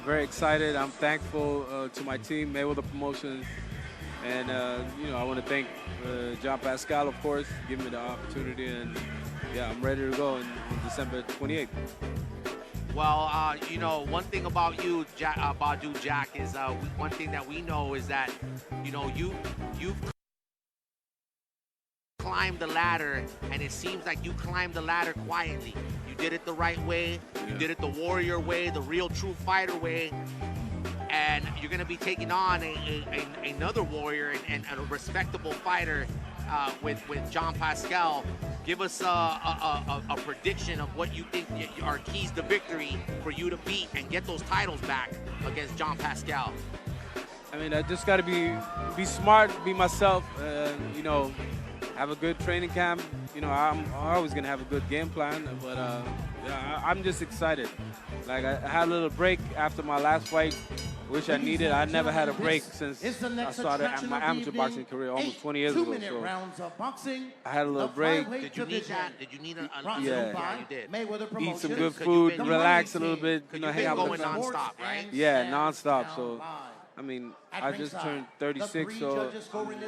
very excited. I'm thankful to my team, Mayweather Promotions, and I want to thank John Pascal, of course, giving me the opportunity. And yeah, I'm ready to go on December 28th. Well, one thing about you, Badu Jack, is one thing that we know is that, you've climbed the ladder, and it seems like you climbed the ladder quietly. You did it the right way. You did it the warrior way, the real true fighter way. And you're going to be taking on another warrior and a respectable fighter with John Pascal. Give us a prediction of what you think are keys to victory for you to beat and get those titles back against John Pascal. I mean, I just got to be smart, be myself, have a good training camp. I'm always going to have a good game plan, but I'm just excited. Like, I had a little break after my last fight, which I needed. I never had a break since I started my amateur boxing career almost 20 years ago. So I had a little break. Did you need that? Did you need a yeah, you did. Eat some good food, relax a little bit. Hang out with going nonstop, right? Yeah, nonstop. So I mean, I just turned 36, so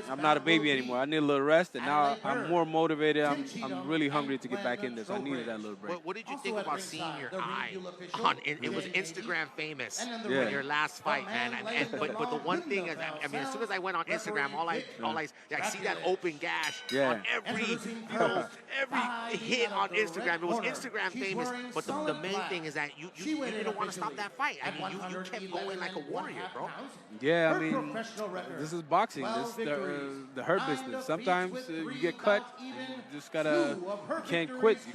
I'm not a baby anymore. I need a little rest, and now I'm more motivated. I'm really hungry to get back in this. I needed that little break. What did you think about seeing your eye on? It was Instagram famous in your last fight, man. But the one thing is, I mean, as soon as I went on Instagram, I see that open gash on every hit on Instagram. It was Instagram famous, but the main thing is that you didn't want to stop that fight. I mean, you kept going like a warrior, bro. Yeah, I mean, this is boxing. This the hurt business. Sometimes you get cut. You just gotta. You can't quit. You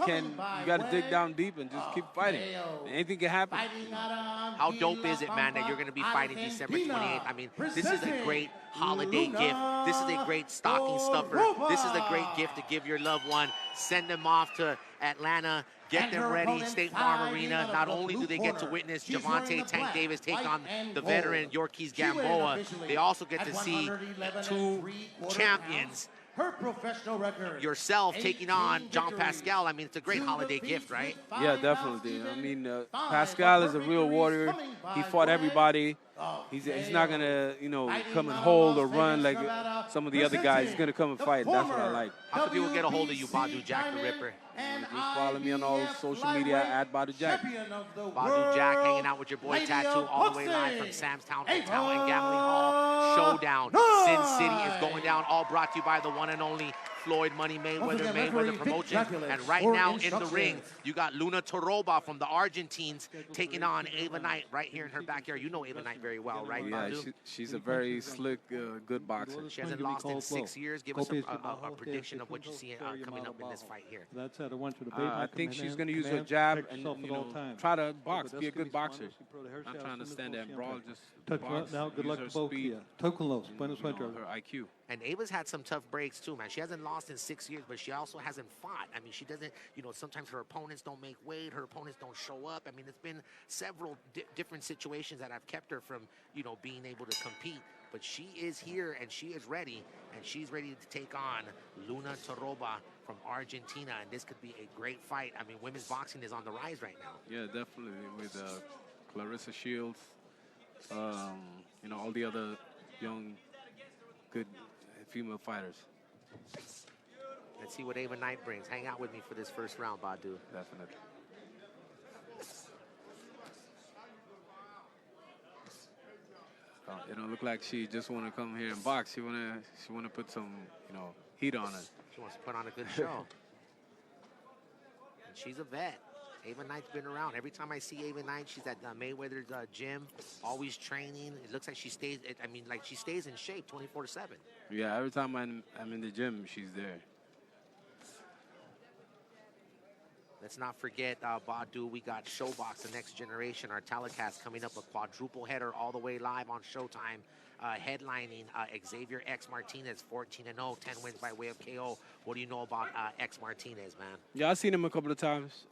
gotta dig down deep and just keep fighting. Anything can happen. How dope is it, man, that you're gonna be fighting December 28th? I mean, this is a great holiday gift. This is a great stocking stuffer. This is a great gift to give your loved one. Send them off to Atlanta. Get them ready, State Farm Arena. Not only do they get to witness Gervonta Tank Davis take on the veteran Yorkis Gamboa, they also get to see two champions. Her professional record. Yourself taking on John Pascal. I mean, it's a great holiday gift, right? Yeah, definitely. I mean, Pascal is a real warrior. He fought everybody. He's not gonna, come and hold or run like some of the other guys. He's gonna come and fight. That's what I like. How can people get a hold of you, Badu Jack the Ripper? Just follow me on all social media at Badu Jack. Badu Jack hanging out with your boy Tattoo all the way live from Sam's Town Hotel and Gambling Hall. Showdown. Sin City is going down. All brought to you by the one and only Floyd Money Mayweather Promotions. And right now in the ring, you got Luna Torroba from the Argentines taking on Ava Knight right here in her backyard. You know Ava Knight very well, right, Yeah, she's a very slick, good boxer. She hasn't lost in 6 years. Give us a prediction of what you see coming up in this fight here. I think she's going to use her jab and try to box, be a good boxer. Not trying to stand there and brawl, just box, now, good luck use to her both. speed, her IQ. And Ava's had some tough breaks too, man. She hasn't lost in 6 years, but she also hasn't fought. I mean, she doesn't, sometimes her opponents don't make weight, her opponents don't show up. I mean, it's been several different situations that have kept her from, being able to compete. But she is here and she is ready, and she's ready to take on Luna Torroba from Argentina. And this could be a great fight. I mean, women's boxing is on the rise right now. Yeah, definitely. With Clarissa Shields, all the other young, good female fighters. Let's see what Ava Knight brings. Hang out with me for this first round, Badu. Definitely. It don't look like she just want to come here and box. She wanna put some, heat on it. She wants to put on a good show. And she's a vet. Ava Knight's been around. Every time I see Ava Knight, she's at Mayweather's gym, always training. It looks like she stays. She stays in shape 24/7. Yeah, every time I'm in the gym, she's there. Let's not forget, Badu, we got Showbox, the next generation, our telecast coming up, a quadruple header all the way live on Showtime, headlining Xavier X Martinez, 14-0, 10 wins by way of KO. What do you know about X Martinez, man? Yeah, I've seen him a couple of times.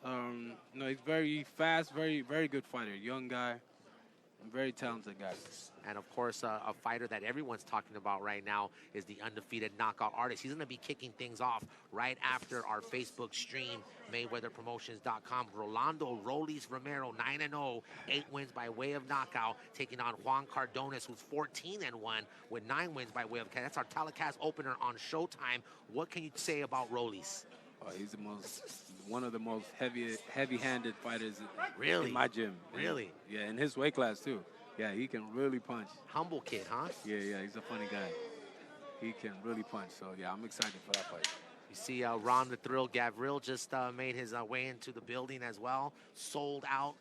He's very fast, very, very good fighter, young guy. Very talented guy. And of course, a fighter that everyone's talking about right now is the undefeated knockout artist. He's going to be kicking things off right after our Facebook stream, MayweatherPromotions.com. Rolando Rollis Romero, 9-0, 8 wins by way of knockout, taking on Juan Cardones, who's 14-1 with 9 wins by way of knockout. That's our telecast opener on Showtime. What can you say about Rollis? He's one of the most heavy-handed fighters really? In my gym. Really? Yeah, in his weight class too. Yeah, he can really punch. Humble kid, huh? Yeah, he's a funny guy. He can really punch. So yeah, I'm excited for that fight. You see Ron the Thrill Gavril just made his way into the building as well. Sold out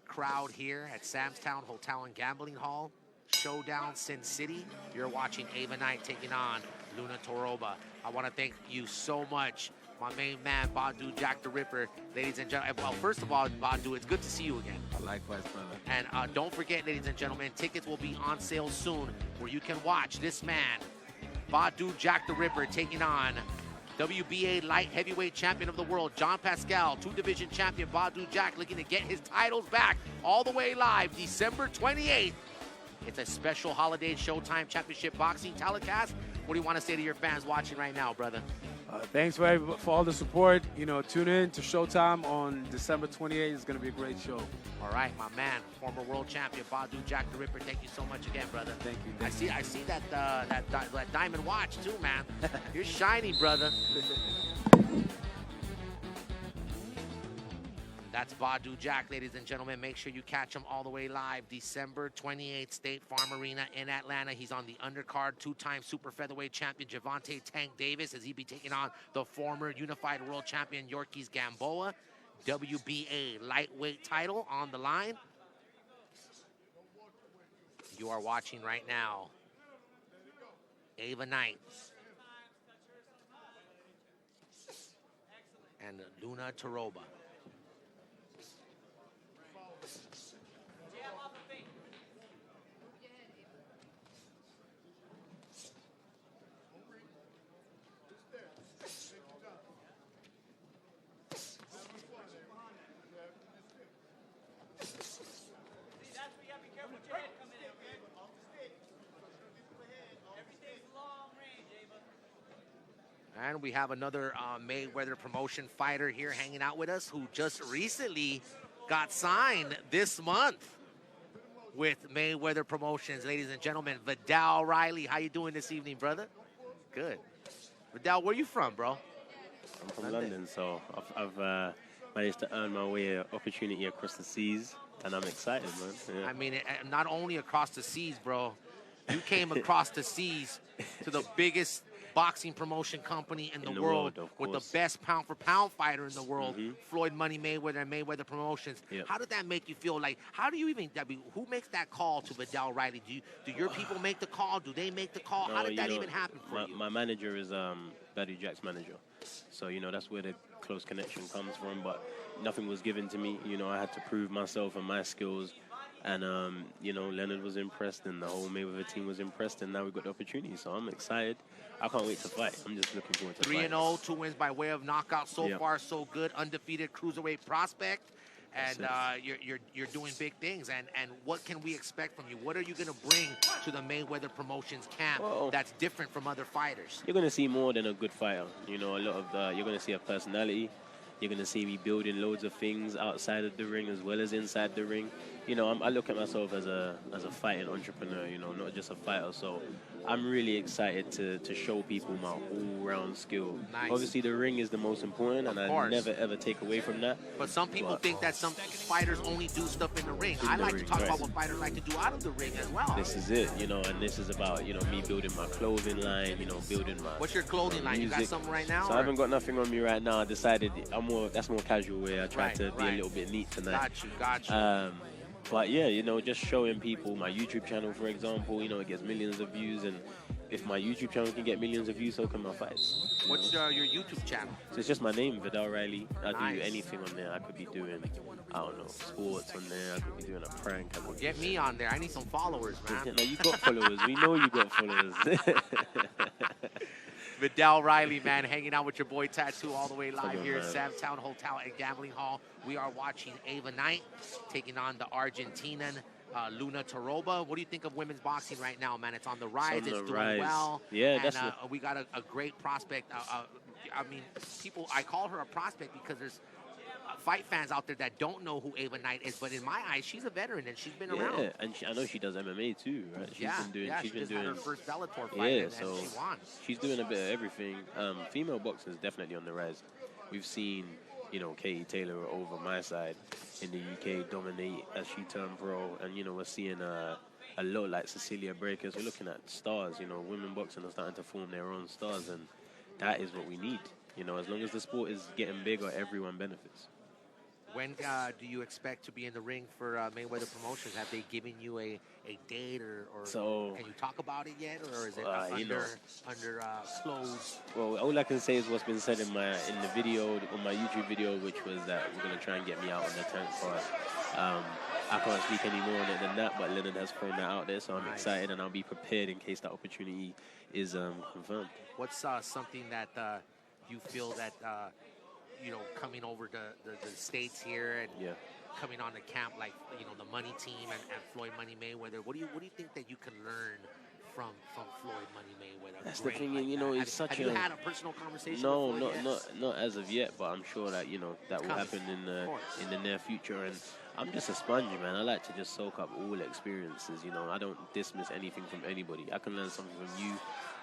crowd here at Sam's Town Hotel and Gambling Hall. Showdown Sin City. You're watching Ava Knight taking on Luna Torroba. I want to thank you so much, my main man, Badu Jack the Ripper. Ladies and gentlemen, well, first of all, Badu, it's good to see you again. Likewise, brother. And don't forget, ladies and gentlemen, tickets will be on sale soon where you can watch this man, Badu Jack the Ripper, taking on WBA light heavyweight champion of the world, John Pascal, 2-division champion, Badu Jack, looking to get his titles back all the way live, December 28th. It's a special holiday Showtime Championship boxing telecast. What do you want to say to your fans watching right now, brother? Thanks for all the support. You know, tune in to Showtime on December 28th. It's going to be a great show. All right, my man, former world champion Badu Jack the Ripper. Thank you so much again, brother. Thank you. I see that diamond watch too, man. You're shiny, brother. That's Badu Jack, ladies and gentlemen. Make sure you catch him all the way live December 28th, State Farm Arena in Atlanta. He's on the undercard, 2-time super featherweight champion Gervonta Tank Davis, as he be taking on the former unified world champion Yorkis Gamboa. WBA lightweight title on the line. You are watching right now Ava Knight and Luna Torroba. And we have another Mayweather promotion fighter here hanging out with us who just recently got signed this month with Mayweather Promotions. Ladies and gentlemen, Vidal Riley. How you doing this evening, brother? Good. Vidal, where you from, bro? I'm from London, so I've managed to earn my way an opportunity across the seas, and I'm excited, man. Yeah. I mean, not only across the seas, bro. You came across the seas to the biggest boxing promotion company in the world with the best pound-for-pound fighter in the world, Floyd Money Mayweather and Mayweather Promotions. Yep. How did that make you feel? Like, how do you even, who makes that call to Vidal Riley? Do your people make the call? Do they make the call? No, How did that even happen for you? My manager is Badu Jack's manager. So, you know, that's where the close connection comes from. But nothing was given to me. You know, I had to prove myself and my skills. And, you know, Leonard was impressed and the whole Mayweather team was impressed. And now we've got the opportunity. So I'm excited. I can't wait to fight. I'm just looking forward to 3-0, 2 wins by way of knockout. So far, so good. Undefeated cruiserweight prospect. And you're doing big things. And what can we expect from you? What are you going to bring to the Mayweather Promotions camp that's different from other fighters? You're going to see more than a good fighter. You know, a lot of you're going to see a personality. You're going to see me building loads of things outside of the ring as well as inside the ring. You know, I look at myself as a fighting entrepreneur, you know, not just a fighter. So I'm really excited to show people my all-round skill. Nice. Obviously, the ring is the most important, and I never, ever take away from that. But some people think that some fighters only do stuff in the ring. I like to talk about what fighters like to do out of the ring as well. This is it, you know, and this is about, you know, me building my clothing line, you know, building my What's your clothing line? music. You got something right now? So I haven't got nothing on me right now. I decided that's more casual wear. I tried to be a little bit neat tonight. Got you. But yeah, you know, just showing people my YouTube channel, for example, you know, it gets millions of views, and if my YouTube channel can get millions of views, so can my fights. What's your YouTube channel? So it's just my name, Vidal Riley. I do anything on there. I could be doing, I don't know, sports on there. I could be doing a prank. Get me on there. I need some followers, man. No, you got followers. We know you got followers. Vidal Riley, man, hanging out with your boy Tattoo all the way live here at man. Sam's Town Hotel and Gambling Hall. We are watching Ava Knight taking on the Argentinian Luna Torroba. What do you think of women's boxing right now, man? It's on the rise. It's on It's the doing rise. well. Yeah, and, that's we got a great prospect. I mean, people. I call her a prospect because there's fight fans out there that don't know who Ava Knight is, but in my eyes, she's a veteran and she's been around. Yeah, and I know she does MMA too, right? She's been doing. She's been just doing had her first Bellator fight, yeah, and so she won. she's doing a bit of everything. Female boxing is definitely on the rise. We've seen, Katie Taylor over my side in the UK dominate as she turned pro, and we're seeing a lot like Cecilia Breakers. We're looking at stars. Women boxing are starting to form their own stars, and that is what we need. As long as the sport is getting bigger, everyone benefits. When do you expect to be in the ring for Mayweather Promotions? Have they given you a date, or can you talk about it yet, or is it under closed? Well, all I can say is what's been said in the video, on my YouTube video, which was that we're gonna try and get me out on the tank card. I can't speak any more on it than that, but Leonard has thrown that out there, so I'm excited, and I'll be prepared in case that opportunity is confirmed. What's something that you feel that coming over to the States here and coming on the camp, like the Money Team and Floyd Money Mayweather? What do you think that you can learn from Floyd Money Mayweather? That's the thing, it's such have you had a personal conversation? No, with Floyd yet? not as of yet, but I'm sure that that will happen in the near future. And I'm just a sponge, man. I like to just soak up all experiences. I don't dismiss anything from anybody. I can learn something from you.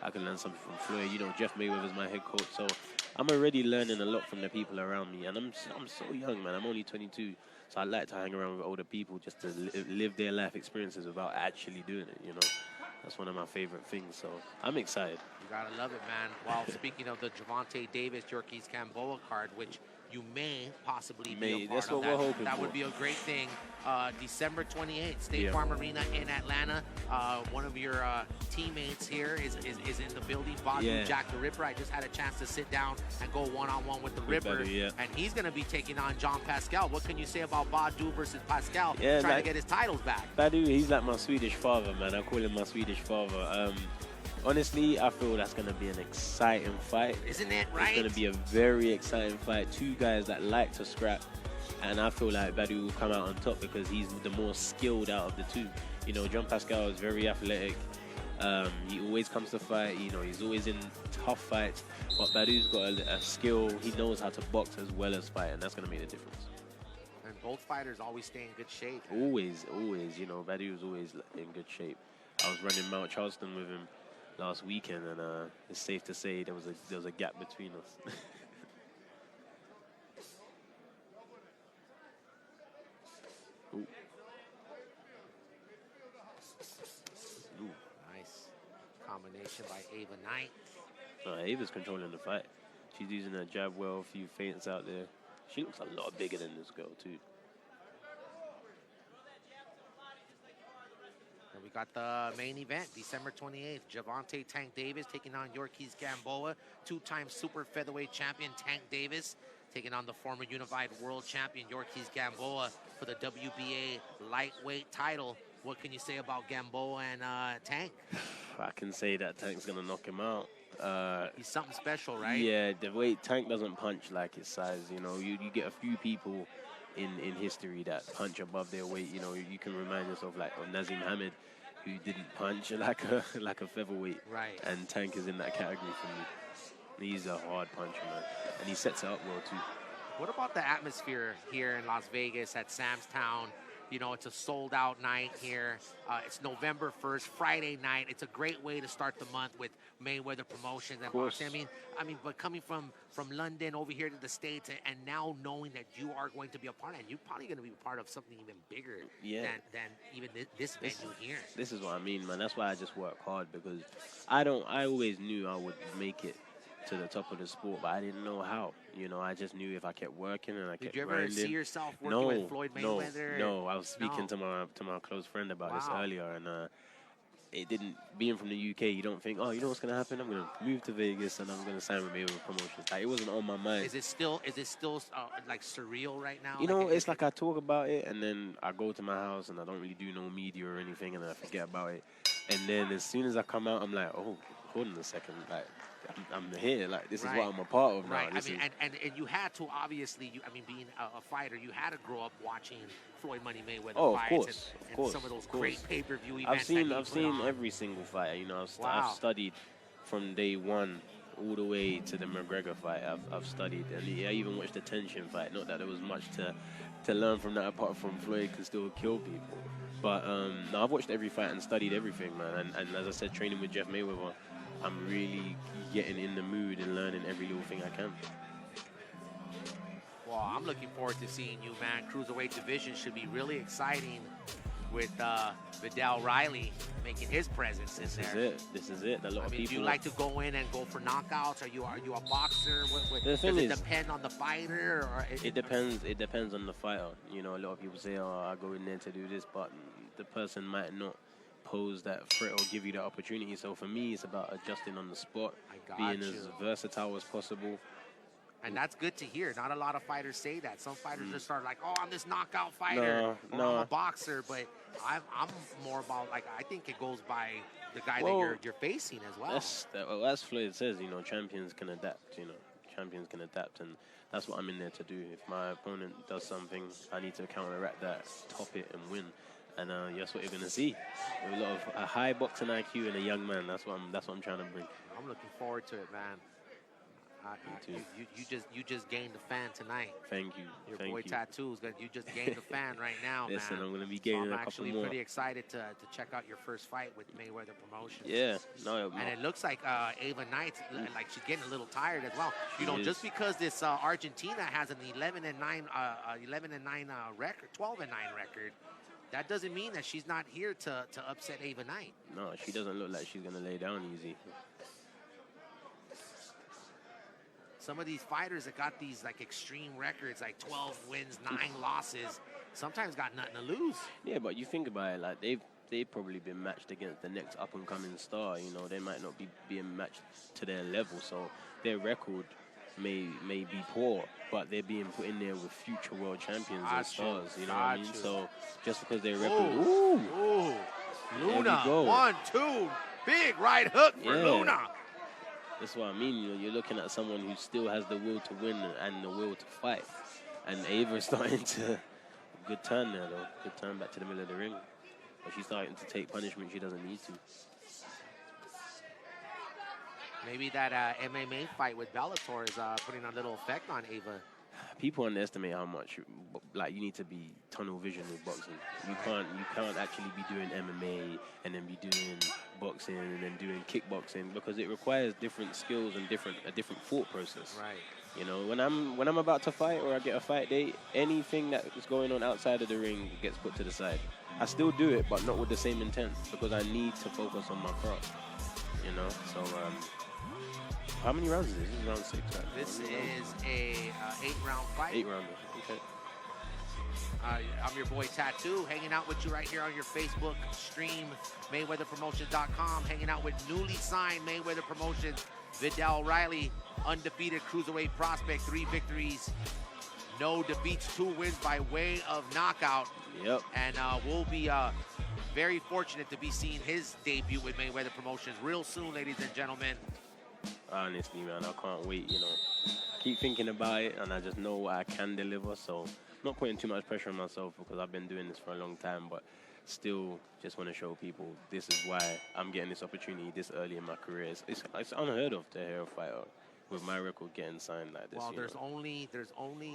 I can learn something from Floyd. Jeff Mayweather's my head coach, so I'm already learning a lot from the people around me. And I'm so young, man. I'm only 22, so I like to hang around with older people just to live their life experiences without actually doing it. That's one of my favorite things, so I'm excited. You gotta love it, man. Well, speaking of the Gervonta Davis Yorkies Gamboa card, which you may possibly be a part That's of. what we're hoping that for. would be a great thing. December 28th, State Farm Arena in Atlanta. One of your teammates here is in the building, Badu Jack the Ripper. I just had a chance to sit down and go one-on-one with the Ripper, and he's going to be taking on John Pascal. What can you say about Badu versus Pascal trying to get his titles back? Badu, he's like my Swedish father, man. I call him my Swedish father. Honestly, I feel that's going to be an exciting fight. Isn't it, right? It's going to be a very exciting fight. Two guys that like to scrap. And I feel like Badu will come out on top because he's the more skilled out of the two. John Pascal is very athletic. He always comes to fight. He's always in tough fights. But Badu's got a skill. He knows how to box as well as fight, and that's going to make a difference. And both fighters always stay in good shape. Always. Badu is always in good shape. I was running Mount Charleston with him last weekend, and it's safe to say there was a gap between us. Ooh. Nice combination by Ava Knight. Ava's controlling the fight. She's using her jab well, a few feints out there. She looks a lot bigger than this girl, too. And we got the main event, December 28th. Gervonta Tank Davis taking on Yorkies Gamboa. Two-time super featherweight champion Tank Davis taking on the former unified world champion Yorkies Gamboa for the WBA lightweight title. What can you say about Gamboa and Tank? I can say that Tank's going to knock him out. He's something special, right? Yeah, the way Tank doesn't punch like his size. You get a few people in history that punch above their weight. You can remind yourself like of Nazim Hamid, who didn't punch like a featherweight. Right. And Tank is in that category for me. He's a hard puncher, man. And he sets it up well, too. What about the atmosphere here in Las Vegas at Sam's Town? It's a sold-out night here. It's November 1st, Friday night. It's a great way to start the month with Mayweather Promotions and boxing. I mean, but coming from London over here to the States, and now knowing that you are going to be a part of it, and you're probably going to be a part of something even bigger than even this venue here. This is what I mean, man. That's why I just work hard, because I always knew I would make it to the top of the sport, but I didn't know how. I just knew if I kept working and I kept grinding. Did you ever see yourself working with Floyd Mayweather? No. I was speaking to my close friend about this earlier, and it didn't. Being from the UK, you don't think, you know what's gonna happen? I'm gonna move to Vegas and I'm gonna sign with Mayweather Promotions. Like, it wasn't on my mind. Is it still like surreal right now? It's like I talk about it and then I go to my house and I don't really do no media or anything, and then I forget about it. And then as soon as I come out, I'm like, oh recording the second. Like, I'm here. Like, this is Right. what I'm a part of now. Right. I This mean, is- and you had to, obviously, being a fighter, you had to grow up watching Floyd Money Mayweather Oh, of fights course, and, of course, some of those of course. great pay-per-view events. I've seen every single fight. You know, Wow. I've studied from day one all the way to the McGregor fight. I've studied, and I even watched the Tension fight. Not that there was much to learn from that, apart from Floyd can still kill people. But no, I've watched every fight and studied everything, man. And as I said, training with Jeff Mayweather, I'm really getting in the mood and learning every little thing I can. Well, I'm looking forward to seeing you, man. Cruiserweight division should be really exciting with Vidal Riley making his presence in there. This is it. A lot of people. Do you like to go in and go for knockouts? Are you a boxer? The thing does it is, depend on the fighter? Or it depends. It depends on the fighter. You know, a lot of people say, "Oh, I go in there to do this," but the person might not pose that threat or give you that opportunity. So for me, it's about adjusting on the spot, being as versatile as possible. And that's good to hear. Not a lot of fighters say that. Some fighters just are like, "Oh, I'm this knockout fighter, or I'm a boxer." But I'm more about, like, I think it goes by the guy that you're facing as well. As Floyd says, you know, champions can adapt. You know, champions can adapt, and that's what I'm in there to do. If my opponent does something, I need to counteract that, top it, and win. And that's what you're gonna see. A lot of a high boxing IQ and a young man. That's what I'm trying to bring. I'm looking forward to it, man. You just gained a fan tonight. Thank you. Your boy Tattoo's you just gained a fan right now, Listen, man. I'm gonna be gaining a couple more. I'm actually pretty excited to check out your first fight with Mayweather Promotions. Yeah, no. And it looks like Ava Knight, like she's getting a little tired as well. She is. Just because this Argentina has an 11-9 record, 12-9 record, that doesn't mean that she's not here to upset Ava Knight. No, she doesn't look like she's gonna lay down easy. Some of these fighters that got these like extreme records, like 12 wins, 9 losses, sometimes got nothing to lose. Yeah, but you think about it, like they've probably been matched against the next up and coming star. You know, they might not be being matched to their level, so their record may be poor, but they're being put in there with future world champions and stars. You know what I mean? So just because their record, ooh, Luna, 1, 2, big right hook for Luna. That's what I mean. You know, you're looking at someone who still has the will to win and the will to fight. And Ava's starting to good turn there, though. Good turn back to the middle of the ring. But she's starting to take punishment she doesn't need to. Maybe that MMA fight with Bellator is putting a little effect on Ava. People underestimate how much, like, you need to be tunnel vision with boxing. You can't actually be doing MMA and then be doing boxing and then doing kickboxing, because it requires different skills and a different thought process. Right. You know, when I'm about to fight or I get a fight date, anything that is going on outside of the ring gets put to the side. I still do it, but not with the same intent, because I need to focus on my craft. You know, so how many rounds is this? This is round 6, right? This is a 8-round fight. 8 rounders, okay. I'm your boy Tattoo, hanging out with you right here on your Facebook stream, MayweatherPromotions.com, hanging out with newly signed Mayweather Promotions, Vidal Riley, undefeated cruiserweight prospect, 3 victories, no defeats, 2 wins by way of knockout. Yep. And we'll be very fortunate to be seeing his debut with Mayweather Promotions real soon, ladies and gentlemen. Honestly, man, I can't wait, you know. I keep thinking about it, and I just know what I can deliver, so I'm not putting too much pressure on myself, because I've been doing this for a long time, but still just want to show people this is why I'm getting this opportunity this early in my career. It's unheard of to hear a fighter with my record getting signed like this. Well, there's only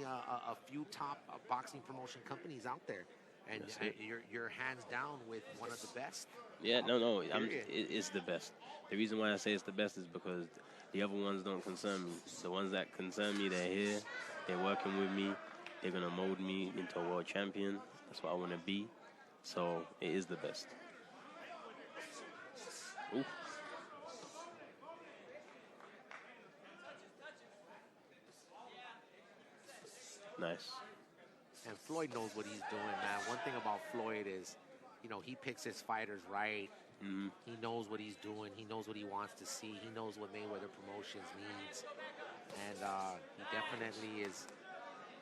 a few top boxing promotion companies out there, and you're hands down with one of the best. Yeah, no, it's the best. The reason why I say it's the best is because the other ones don't concern me. The ones that concern me, they're here, they're working with me, they're gonna mold me into a world champion. That's what I want to be. So it is the best. Ooh. Nice. And Floyd knows what he's doing, man. One thing about Floyd is, you know, he picks his fighters right. Mm-hmm. He knows what he's doing. He knows what he wants to see. He knows what Mayweather Promotions needs. And he definitely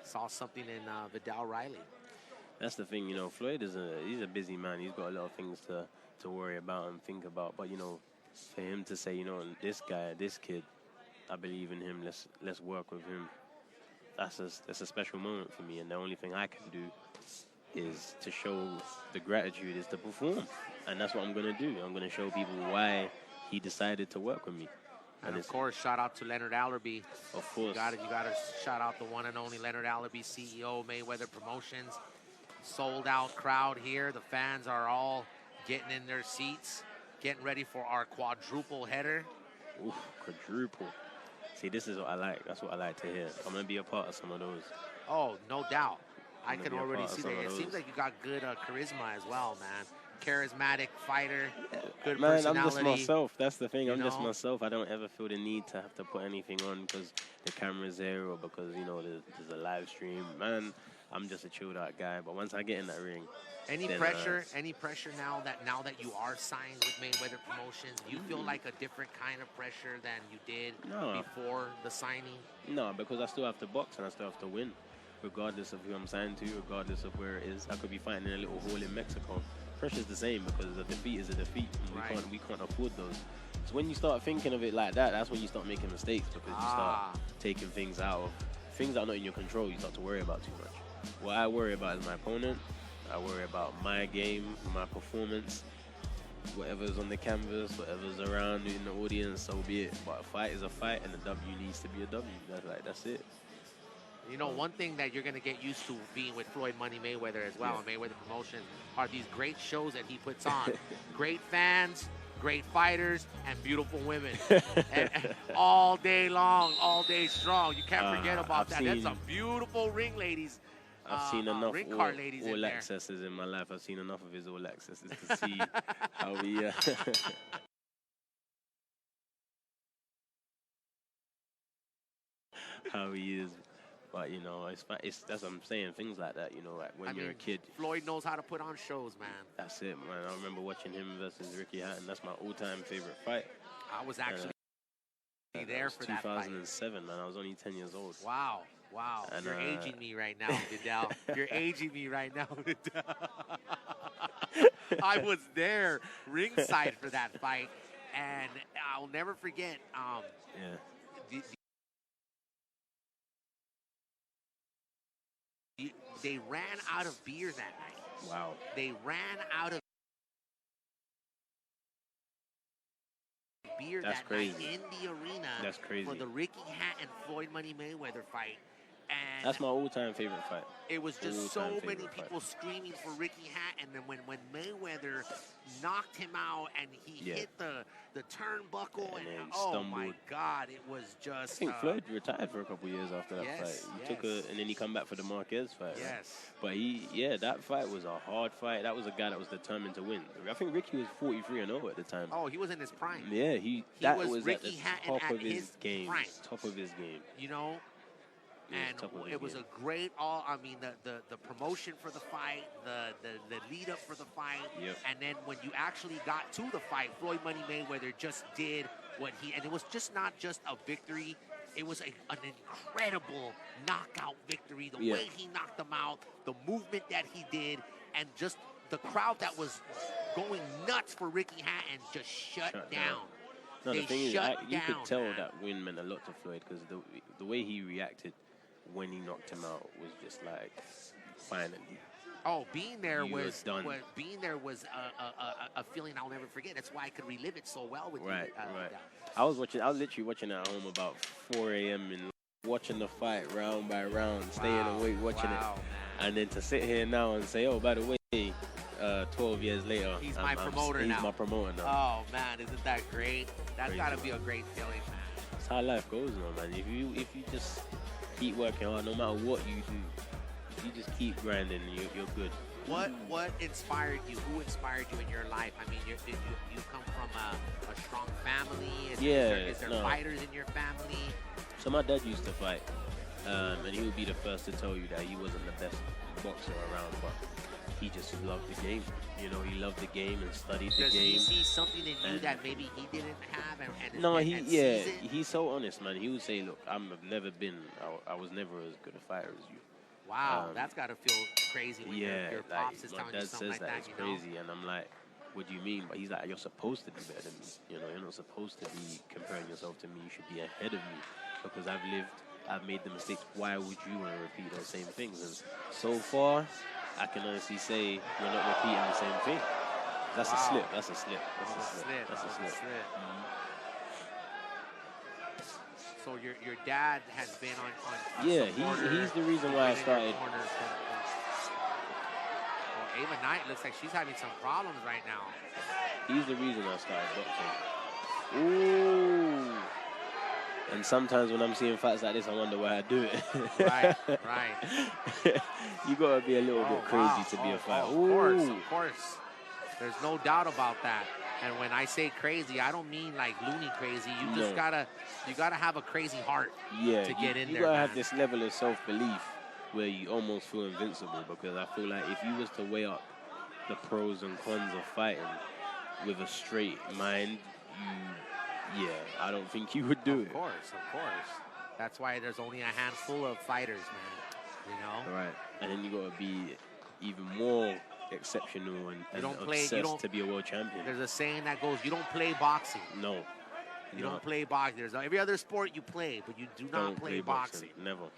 saw something in Vidal Riley. That's the thing, you know, Floyd he's a busy man. He's got a lot of things to worry about and think about. But, you know, for him to say, you know, this guy, this kid, I believe in him. Let's work with him. That's a special moment for me, and the only thing I can do is to show the gratitude, is to perform, and that's what I'm gonna do. I'm gonna show people why he decided to work with me. And of course, shout out to Leonard Allerby. Of course. You gotta shout out the one and only Leonard Allerby, CEO, Mayweather Promotions. Sold out crowd here. The fans are all getting in their seats, getting ready for our quadruple header. Ooh, quadruple. See, this is what I like. That's what I like to hear. I'm gonna be a part of some of those. Oh, no doubt. I can be a already part of see some that. of It those. seems like you got good charisma as well, man. Charismatic fighter, good Man, personality. I'm just myself. That's the thing. You I'm just know? myself. I don't ever feel the need to have to put anything on because the camera's there or because, you know, there's a live stream. Man, I'm just a chilled out guy. But once I get in that ring, Any then, pressure? Any pressure now that you are signed with Mayweather Promotions? Do you feel like a different kind of pressure than you did No. before the signing? No, because I still have to box and I still have to win, regardless of who I'm signed to, regardless of where it is. I could be fighting in a little hall in Mexico. Pressure's the same because a defeat is a defeat. And Right. we can't afford those. So when you start thinking of it like that, that's when you start making mistakes because you start taking things out of things that are not in your control. You start to worry about too much. What I worry about is my opponent. I worry about my game, my performance. Whatever's on the canvas, whatever's around in the audience, so be it. But a fight is a fight, and a W needs to be a W. That's it. You know, one thing that you're going to get used to being with Floyd Money Mayweather as well, and Mayweather Promotions, are these great shows that he puts on. Great fans, great fighters, and beautiful women. and all day long, all day strong. You can't forget about that. That's some beautiful ring ladies. I've seen enough ring card ladies in all there. accesses in my life. I've seen enough of his all accesses to see how he... how he is. But, you know, it's that's what I'm saying, things like that, you know, like when you're a kid. Floyd knows how to put on shows, man. That's it, man. I remember watching him versus Ricky Hatton. That's my all-time favorite fight. I was actually there for that fight. 2007, and I was only 10 years old. Wow. Wow. And, You're aging me right now, Vidal. You're aging me right now, Vidal. I was there ringside for that fight, and I'll never forget. They ran out of beer that night. Wow. They ran out of beer That's that crazy. night in the arena. That's crazy. For the Ricky Hatton Floyd Money Mayweather fight. And that's my all-time favorite fight. it was just so All-time many favorite people fight. screaming for Ricky Hatton, and when Mayweather knocked him out and he hit the turnbuckle, And and then oh my stumbled. God, it was just. I think Floyd retired for a couple of years after that Yes, fight. He took and then he come back for the Marquez fight. Yes. Right? But that fight was a hard fight. That was a guy that was determined to win. I think Ricky was 43-0 at the time. Oh, he was in his prime. Yeah, that was Ricky at the Hatton top at of his his game. prime. Top of his game. You know. And top of his it was game. a great the promotion for the fight, the lead up for the fight, and then when you actually got to the fight, Floyd Money Mayweather just did what and it was just not just a victory, it was an incredible knockout victory. The way he knocked him out, the movement that he did, and just the crowd that was going nuts for Ricky Hatton just shut down. No, they the thing is, you could down, tell man. that win meant a lot to Floyd because the way he reacted when he knocked him out was just like, finally. Oh, being there You was are done. a feeling I'll never forget. That's why I could relive it so well with Right, you. right. I was literally watching at home about 4 a.m. and watching the fight round by round, staying awake watching it. And then to sit here now and say, oh, by the way, 12 years later, he's my promoter now. He's my promoter now. Oh, man, isn't that great? That's got to be a great feeling, man. That's how life goes, man. If you just keep working hard, no matter what you do, if you just keep grinding, you're good. What inspired you? Who inspired you in your life? I mean, you come from a strong family. Is there fighters in your family? So my dad used to fight, and he would be the first to tell you that he wasn't the best boxer around, but he just loved the game. You know, he loved the game and studied the game. Does he see something in you that maybe he didn't have? He's so honest, man. He would say, look, I was never as good a fighter as you. Wow, that's got to feel crazy when your pops is telling you something like that. It's crazy, and I'm like, what do you mean? But he's like, you're supposed to be better than me. You know, you're not supposed to be comparing yourself to me. You should be ahead of me because I've made the mistakes. Why would you want to repeat those same things? And so far, I can honestly say we're not repeating the same thing. That's a slip. That's a slip. That's a slip. That's a slip. So your dad has been on yeah, he's the reason why I started. Well, Ava Knight looks like she's having some problems right now. He's the reason I started boxing. Ooh. And sometimes when I'm seeing fights like this, I wonder why I do it. Right, right. You gotta be a little bit crazy to be a fighter. Of course. There's no doubt about that. And when I say crazy, I don't mean like loony crazy. You just gotta have a crazy heart to get in there. You gotta have this level of self-belief where you almost feel invincible, because I feel like if you was to weigh up the pros and cons of fighting with a straight mind, I don't think you would do it. Of course. That's why there's only a handful of fighters, man. You know? Right. And then you gotta be even more exceptional and obsessed to be a world champion. There's a saying that goes, you don't play boxing. No. You don't play boxing. There's every other sport you play, but you do not play boxing. Never.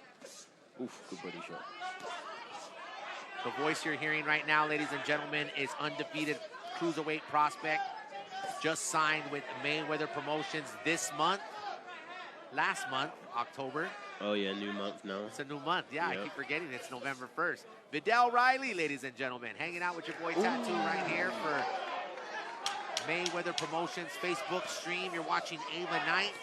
Oof, good body shot. The voice you're hearing right now, ladies and gentlemen, is undefeated cruiserweight prospect. Just signed with Mayweather Promotions this month. Last month, October. Oh, yeah, new month now. It's a new month. Yeah, I keep forgetting it's November 1st. Vidal Riley, ladies and gentlemen, hanging out with your boy Tattoo right here for Mayweather Promotions Facebook stream. You're watching Ava Knight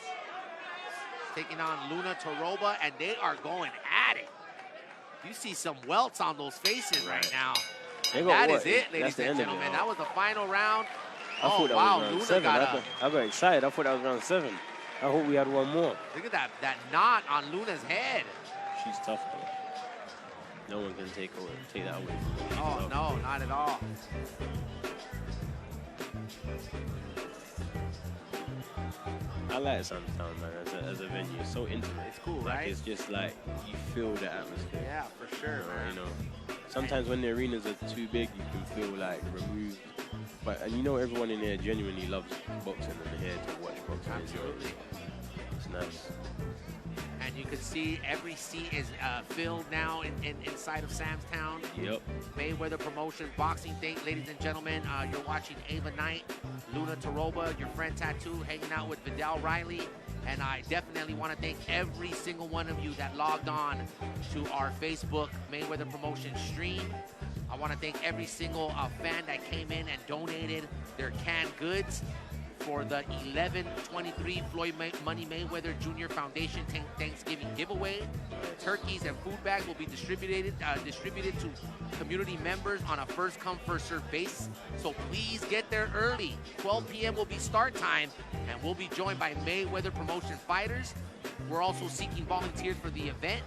taking on Luna Torroba, and they are going at it. You see some welts on those faces right now. That is it, ladies and gentlemen. That was the final round. Oh, wow, Luna got I got excited. I thought that was round 7. I hope we had one more. Look at that knot on Luna's head. She's tough, though. No one can take that away from her. Oh, no, not at all. I like Suntown, man, as a venue. It's so intimate. It's cool, like, right? It's just like you feel the atmosphere. Yeah, for sure, man. You know, sometimes when the arenas are too big, you can feel like removed. And you know, everyone in there genuinely loves boxing and they're here to watch boxing. Absolutely. It's nice. And you can see every seat is filled now inside of Sam's Town. Yep. Mayweather Promotions boxing thing, ladies and gentlemen. You're watching Ava Knight, Luna Torroba, your friend Tattoo, hanging out with Vidal Riley. And I definitely want to thank every single one of you that logged on to our Facebook Mayweather Promotions stream. I want to thank every single fan that came in and donated their canned goods for the 11/23 Floyd Money Mayweather Jr. Foundation Thanksgiving giveaway. Turkeys and food bags will be distributed to community members on a first-come, first-served basis. So please get there early. 12 p.m. will be start time, and we'll be joined by Mayweather Promotion fighters. We're also seeking volunteers for the event.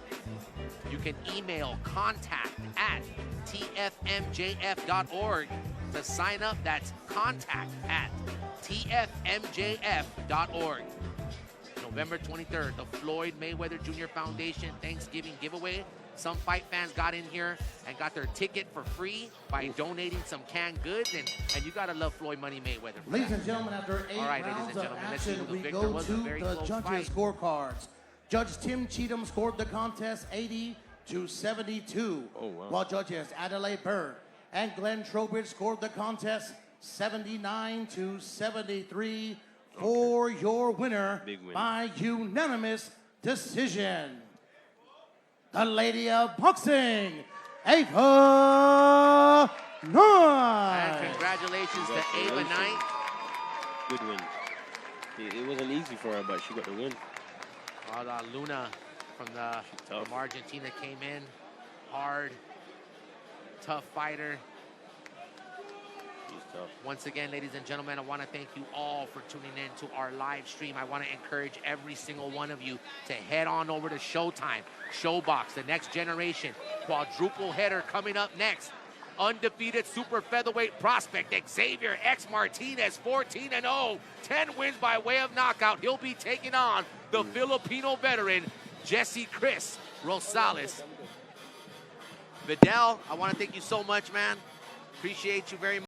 You can email contact@tfmjf.org to sign up. That's contact@tfmjf.org. November 23rd, the Floyd Mayweather Jr. Foundation Thanksgiving giveaway. Some fight fans got in here and got their ticket for free by donating some canned goods, and you gotta love Floyd Money Mayweather. Ladies and gentlemen, after 8 rounds of action, we go to the judges' scorecards. Judge Tim Cheatham scored the contest 80-72. Oh, wow. While judges Adelaide Byrne and Glenn Trowbridge scored the contest 79-73 for your winner by unanimous decision. The Lady of Boxing, Ava Knight. And congratulations to Ava Knight. Good win. It wasn't easy for her, but she got the win. Luna from Argentina came in hard, tough fighter. She's tough. Once again, ladies and gentlemen, I want to thank you all for tuning in to our live stream. I want to encourage every single one of you to head on over to Showtime, Showbox, the next generation, quadruple header coming up next. Undefeated super featherweight prospect Xavier X Martinez, 14-0, 10 wins by way of knockout. He'll be taking on the Filipino veteran Jesse Chris Rosales. Vidal, I want to thank you so much, man. Appreciate you very much.